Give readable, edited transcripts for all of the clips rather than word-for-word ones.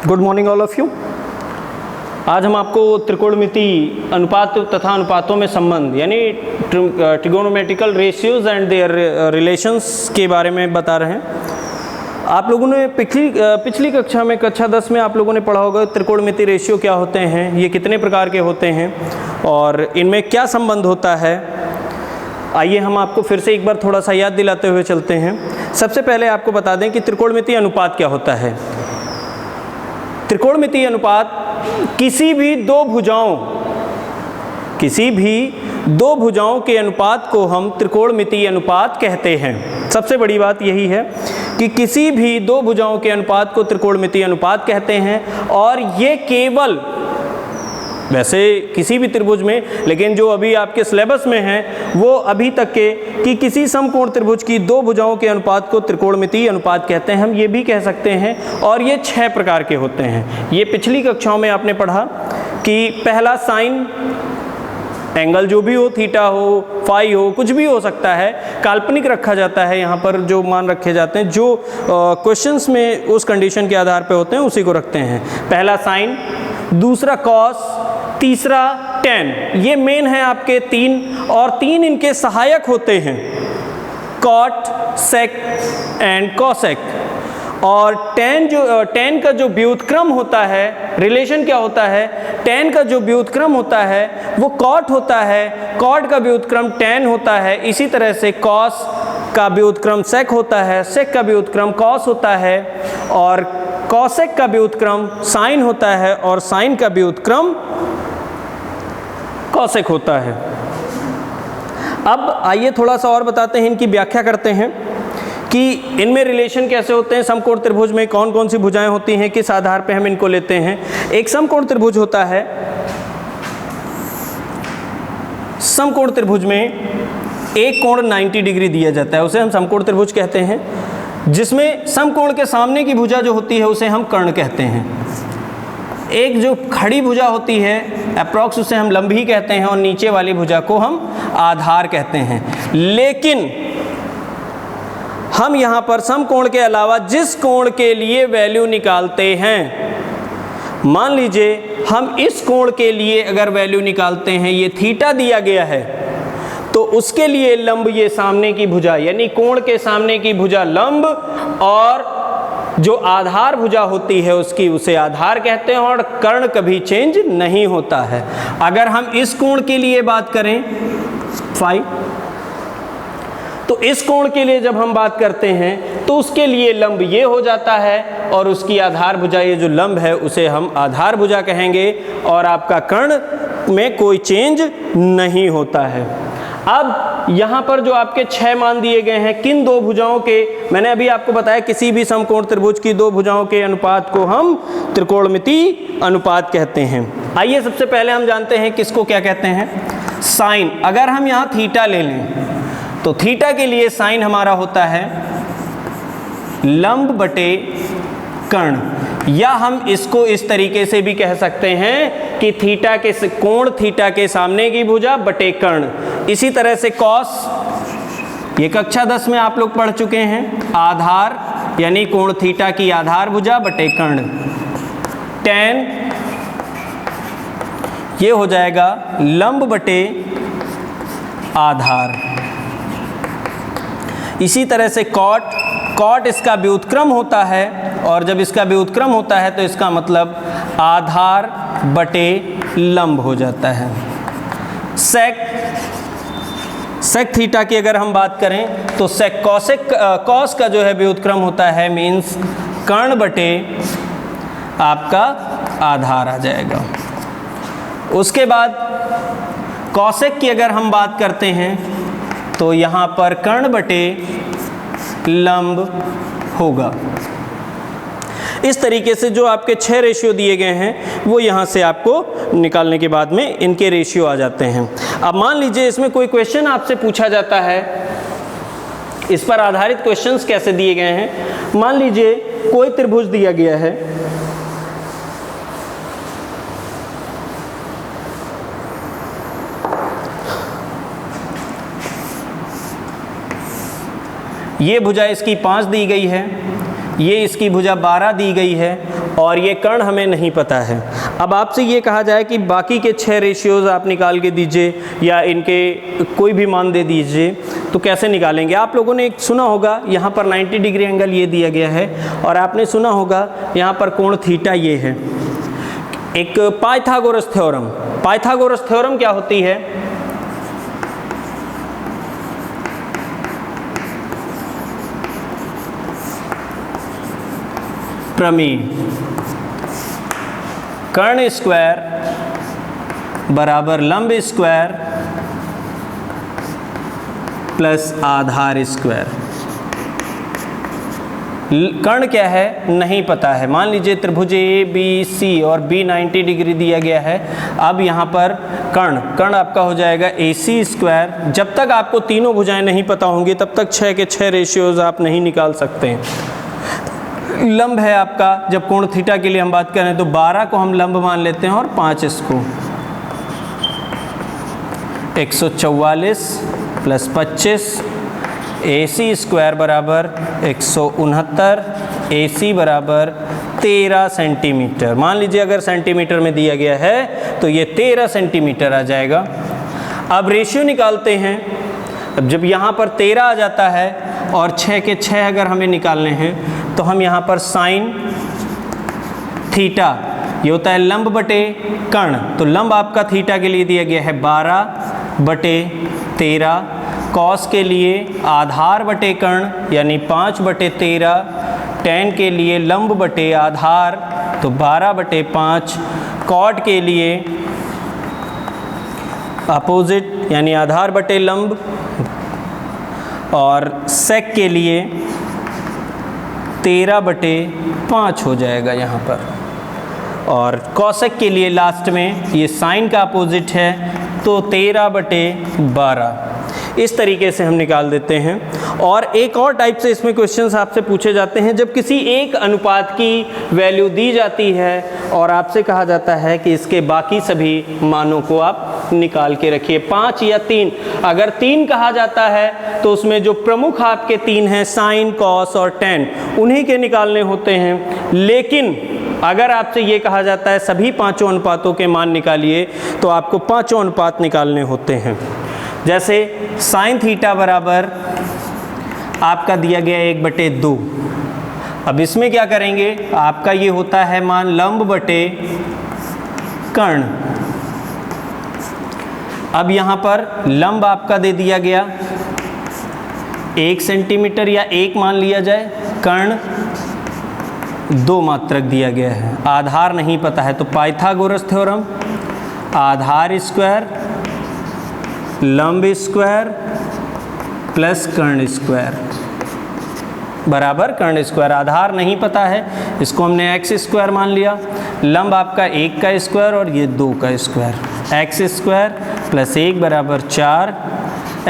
Good morning all of you. आज हम आपको त्रिकोणमिति अनुपात तथा अनुपातों में संबंध यानी trigonometrical ratios and their relations के बारे में बता रहे हैं। आप लोगों ने पिछली कक्षा में कक्षा 10 में आप लोगों ने पढ़ा होगा त्रिकोणमिति रेशियो क्या होते हैं, ये कितने प्रकार के होते हैं और इनमें क्या संबंध होता है। आइए हम आपको फिर से एक बार थोड़ा सा याद दिलाते हुए चलते हैं। सबसे पहले आपको बता दें कि त्रिकोणमिति अनुपात क्या होता है। त्रिकोणमिति अनुपात किसी भी दो भुजाओं के अनुपात को हम त्रिकोणमिति अनुपात कहते हैं। सबसे बड़ी बात यही है कि किसी भी दो भुजाओं के अनुपात को त्रिकोणमिति अनुपात कहते हैं और ये केवल वैसे किसी भी त्रिभुज में, लेकिन जो अभी आपके सिलेबस में है वो अभी तक के कि किसी समकोण त्रिभुज की दो भुजाओं के अनुपात को त्रिकोणमिति अनुपात कहते हैं। हम ये भी कह सकते हैं और ये 6 प्रकार के होते हैं। ये पिछली कक्षाओं में आपने पढ़ा कि पहला साइन एंगल जो भी हो, थीटा हो, फाई हो, कुछ भी हो सकता है, काल्पनिक रखा जाता है। यहाँ पर जो मान रखे जाते हैं जो क्वेश्चंस में उस कंडीशन के आधार पर होते हैं उसी को रखते हैं। पहला साइन, दूसरा कॉस, तीसरा टेन। ये मेन है आपके 3 और 3 इनके सहायक होते हैं, कॉट, सेक एंड कॉसेक। और टेन का जो व्युत्क्रम होता है, रिलेशन क्या होता है, टेन का जो व्युत्क्रम होता है वो कॉट होता है, कॉट का व्युत्क्रम टेन होता है। इसी तरह से कॉस का व्युत्क्रम सेक होता है, सेक का व्युत्क्रम कॉस होता है और कॉसेक का व्युत्क्रम साइन होता है और साइन का व्युत्क्रम कॉसेक होता है। अब आइए थोड़ा सा और बताते हैं, इनकी व्याख्या करते हैं कि इनमें रिलेशन कैसे होते हैं। समकोण त्रिभुज में कौन कौन सी भुजाएं होती हैं, किस आधार पे हम इनको लेते हैं। एक समकोण त्रिभुज होता है, समकोण त्रिभुज में एक कोण 90 डिग्री दिया जाता है, उसे हम समकोण त्रिभुज कहते हैं। जिसमें समकोण के सामने की भुजा जो होती है उसे हम कर्ण कहते हैं। एक जो खड़ी भुजा होती है अप्रॉक्स उसे हम लंब ही कहते हैं और नीचे वाली भुजा को हम आधार कहते हैं। लेकिन हम यहाँ पर समकोण के अलावा जिस कोण के लिए वैल्यू निकालते हैं, मान लीजिए हम इस कोण के लिए अगर वैल्यू निकालते हैं, ये थीटा दिया गया है, तो उसके लिए लंब ये सामने की भुजा यानी कोण के सामने की भुजा लंब और जो आधार भुजा होती है उसकी उसे आधार कहते हैं और कर्ण कभी चेंज नहीं होता है। अगर हम इस कोण के लिए बात करें फाई, तो इस कोण के लिए जब हम बात करते हैं तो उसके लिए लंब ये हो जाता है और उसकी आधार भुजा ये जो लंब है उसे हम आधार भुजा कहेंगे और आपका कर्ण में कोई चेंज नहीं होता है। अब यहाँ पर जो आपके 6 मान दिए गए हैं, किन दो भुजाओं के, मैंने अभी आपको बताया किसी भी समकोण त्रिभुज की दो भुजाओं के अनुपात को हम त्रिकोणमिति अनुपात कहते हैं। आइए सबसे पहले हम जानते हैं किसको क्या कहते हैं। साइन, अगर हम यहाँ थीटा ले लें तो थीटा के लिए साइन हमारा होता है लंब बटे कर्ण, या हम इसको इस तरीके से भी कह सकते हैं कि थीटा के कोण थीटा के सामने की भुजा बटे कर्ण। इसी तरह से कॉस, ये कक्षा 10 में आप लोग पढ़ चुके हैं, आधार यानी कोण थीटा की आधार भुजा बटे कर्ण। टेन ये हो जाएगा लंब बटे आधार। इसी तरह से कॉट, कॉट इसका व्युत्क्रम होता है और जब इसका व्युत्क्रम होता है तो इसका मतलब आधार बटे लंब हो जाता है। सेक, सेक थीटा की अगर हम बात करें तो सेक कॉसेक, कॉस का जो है व्युत्क्रम होता है मीन्स कर्ण बटे आपका आधार आ जाएगा। उसके बाद कॉसेक की अगर हम बात करते हैं तो यहाँ पर कर्ण बटे लंब होगा। इस तरीके से जो आपके 6 रेशियो दिए गए हैं वो यहाँ से आपको निकालने के बाद में इनके रेशियो आ जाते हैं। अब मान लीजिए इसमें कोई क्वेश्चन आपसे पूछा जाता है, इस पर आधारित क्वेश्चंस कैसे दिए गए हैं। मान लीजिए कोई त्रिभुज दिया गया है, ये भुजा इसकी 5 दी गई है, ये इसकी भुजा 12 दी गई है और ये कर्ण हमें नहीं पता है। अब आपसे ये कहा जाए कि बाकी के 6 रेशियोज़ आप निकाल के दीजिए या इनके कोई भी मान दे दीजिए, तो कैसे निकालेंगे? आप लोगों ने एक सुना होगा यहाँ पर 90 डिग्री एंगल ये दिया गया है और आपने सुना होगा यहाँ पर कोण थीटा ये है। एक पाइथागोरस थ्योरम, पाइथागोरस थ्योरम क्या होती है? प्रमेय, कर्ण स्क्वायर बराबर लंब स्क्वायर प्लस आधार स्क्वायर। कर्ण क्या है नहीं पता है। मान लीजिए त्रिभुज ए बी सी और बी 90 डिग्री दिया गया है। अब यहाँ पर कर्ण आपका हो जाएगा AC स्क्वायर। जब तक आपको तीनों भुजाएं नहीं पता होंगी तब तक 6 के 6 रेशियोज आप नहीं निकाल सकते हैं। लंब है आपका, जब कोण थीटा के लिए हम बात करें तो 12 को हम लंब मान लेते हैं और 5 इसको, 144 प्लस 25 AC स्क्वायर बराबर 169, AC बराबर 13 सेंटीमीटर। मान लीजिए अगर सेंटीमीटर में दिया गया है तो ये 13 सेंटीमीटर आ जाएगा। अब रेशियो निकालते हैं। अब जब यहाँ पर 13 आ जाता है और 6 के 6 अगर हमें निकालने हैं तो हम यहाँ पर साइन थीटा, ये होता है लंब बटे कर्ण, तो लंब आपका थीटा के लिए दिया गया है 12 बटे 13, कॉस के लिए आधार बटे कर्ण यानी 5 बटे 13, टेन के लिए लंब बटे आधार तो 12 बटे 5, कॉट के लिए अपोजिट यानी आधार बटे लंब, और सेक के लिए 13 बटे 5 हो जाएगा यहाँ पर, और कॉसेक के लिए लास्ट में ये साइन का अपोजिट है तो 13 बटे 12। इस तरीके से हम निकाल देते हैं। और एक और टाइप से इसमें क्वेश्चंस आपसे पूछे जाते हैं जब किसी एक अनुपात की वैल्यू दी जाती है और आपसे कहा जाता है कि इसके बाकी सभी मानों को आप निकाल के रखिए, 5 या 3। अगर 3 कहा जाता है तो उसमें जो प्रमुख आपके 3 हैं साइन, कॉस और टेन, उन्हीं के निकालने होते हैं। लेकिन अगर आपसे ये कहा जाता है सभी 5 अनुपातों के मान निकालिए तो आपको 5 अनुपात निकालने होते हैं। जैसे साइन थीटा बराबर आपका दिया गया 1/2। अब इसमें क्या करेंगे, आपका ये होता है मान लंब बटे कर्ण। अब यहाँ पर लंब आपका दे दिया गया 1 सेंटीमीटर या 1 मान लिया जाए, कर्ण 2 मात्रक दिया गया है, आधार नहीं पता है तो पाइथागोरस थ्योरम, आधार स्क्वायर लंब स्क्वायर प्लस कर्ण स्क्वायर बराबर कर्ण स्क्वायर। आधार नहीं पता है, इसको हमने x स्क्वायर मान लिया, लंब आपका 1 का स्क्वायर और ये 2 का स्क्वायर, x स्क्वायर प्लस 1 बराबर 4,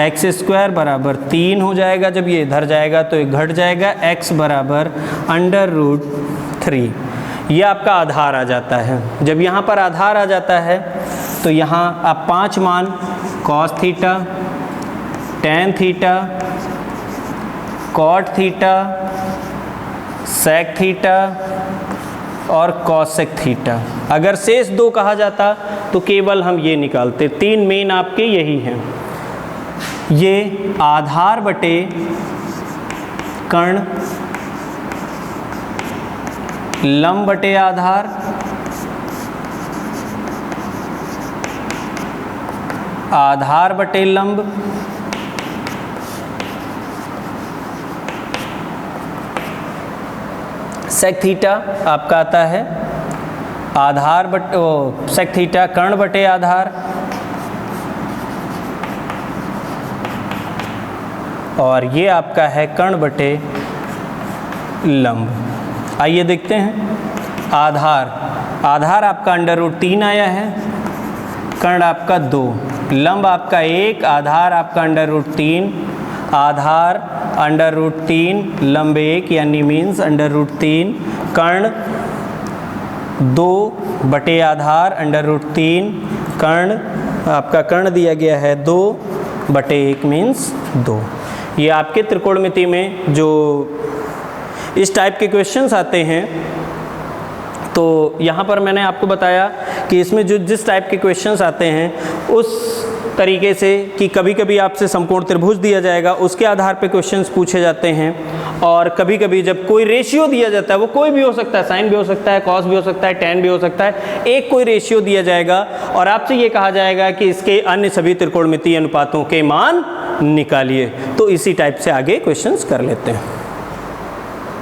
x स्क्वायर बराबर 3 हो जाएगा। जब ये इधर जाएगा तो ये घट जाएगा, x बराबर √3। ये आपका आधार आ जाता है। जब यहाँ पर आधार आ जाता है तो यहाँ आप 5 मान cos theta, tan theta, cot theta, sec theta और कॉसेक थीटा। अगर शेष 2 कहा जाता तो केवल हम ये निकालते। 3 मेन आपके यही हैं, ये आधार बटे कर्ण, लंब बटे आधार, आधार बटे लंब, सेक थीटा आपका आता है आधार बटे सेक थीटा कर्ण बटे आधार, और ये आपका है कर्ण बटे लंब। आइए देखते हैं। आधार आपका √3 आया है, कर्ण आपका 2, लंब आपका 1, आधार आपका √3, आधार √3 लंब 1 यानी मीन्स √3, कर्ण 2 बटे आधार √3, कर्ण आपका कर्ण दिया गया है 2 बटे 1 मीन्स 2। ये आपके त्रिकोणमिति में जो इस टाइप के क्वेश्चंस आते हैं। तो यहाँ पर मैंने आपको बताया कि इसमें जो जिस टाइप के क्वेश्चंस आते हैं उस तरीके से कि कभी कभी आपसे समकोण त्रिभुज दिया जाएगा, उसके आधार पे क्वेश्चंस पूछे जाते हैं। और कभी कभी जब कोई रेशियो दिया जाता है, वो कोई भी हो सकता है, साइन भी हो सकता है, कॉस भी हो सकता है, टैन भी हो सकता है, एक कोई रेशियो दिया जाएगा और आपसे ये कहा जाएगा कि इसके अन्य सभी त्रिकोणमितीय अनुपातों के मान निकालिए। तो इसी टाइप से आगे क्वेश्चंस कर लेते हैं।